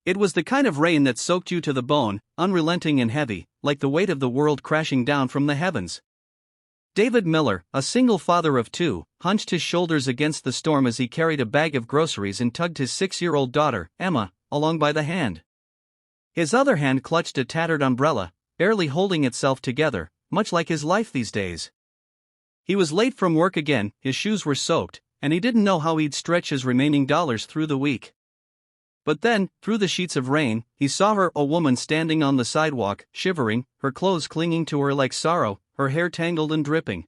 It was the kind of rain that soaked you to the bone, unrelenting and heavy, like the weight of the world crashing down from the heavens. David Miller, a single father of two, hunched his shoulders against the storm as he carried a bag of groceries and tugged his 6-year-old daughter, Emma, along by the hand. His other hand clutched a tattered umbrella, barely holding itself together, much like his life these days. He was late from work again, his shoes were soaked, and he didn't know how he'd stretch his remaining dollars through the week. But then, through the sheets of rain, he saw her, a woman standing on the sidewalk, shivering, her clothes clinging to her like sorrow, her hair tangled and dripping.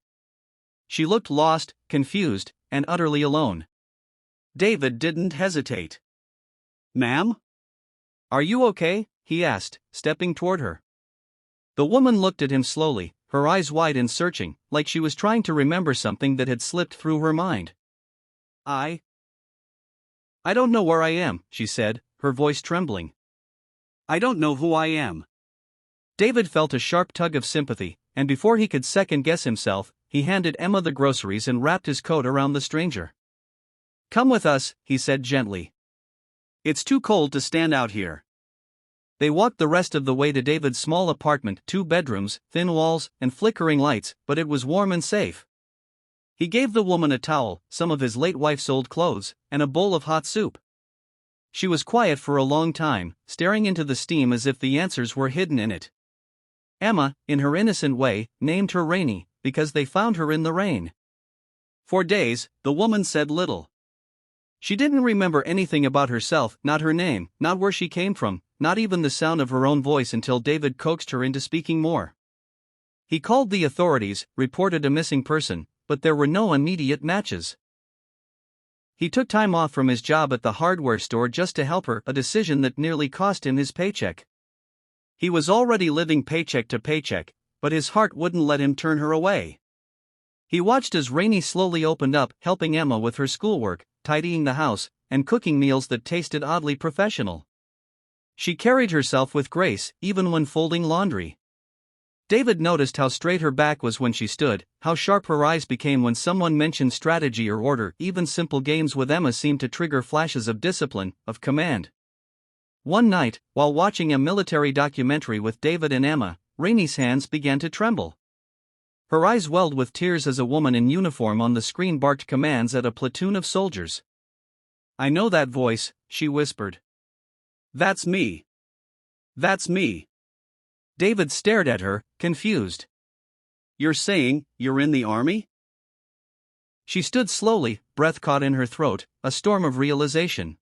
She looked lost, confused, and utterly alone. David didn't hesitate. "Ma'am? Are you okay?" he asked, stepping toward her. The woman looked at him slowly, her eyes wide and searching, like she was trying to remember something that had slipped through her mind. I don't know where I am," she said, her voice trembling. "I don't know who I am." David felt a sharp tug of sympathy, and before he could second-guess himself, he handed Emma the groceries and wrapped his coat around the stranger. "Come with us," he said gently. "It's too cold to stand out here." They walked the rest of the way to David's small apartment, 2 bedrooms, thin walls, and flickering lights, but it was warm and safe. He gave the woman a towel, some of his late wife's old clothes, and a bowl of hot soup. She was quiet for a long time, staring into the steam as if the answers were hidden in it. Emma, in her innocent way, named her Rainy, because they found her in the rain. For days, the woman said little. She didn't remember anything about herself, not her name, not where she came from, not even the sound of her own voice until David coaxed her into speaking more. He called the authorities, reported a missing person, but there were no immediate matches. He took time off from his job at the hardware store just to help her, a decision that nearly cost him his paycheck. He was already living paycheck to paycheck, but his heart wouldn't let him turn her away. He watched as Rainy slowly opened up, helping Emma with her schoolwork, tidying the house, and cooking meals that tasted oddly professional. She carried herself with grace, even when folding laundry. David noticed how straight her back was when she stood, how sharp her eyes became when someone mentioned strategy or order. Even simple games with Emma seemed to trigger flashes of discipline, of command. One night, while watching a military documentary with David and Emma, Rainy's hands began to tremble. Her eyes welled with tears as a woman in uniform on the screen barked commands at a platoon of soldiers. "I know that voice," she whispered. "That's me. That's me." David stared at her, confused. "You're saying you're in the army?" She stood slowly, breath caught in her throat, a storm of realization.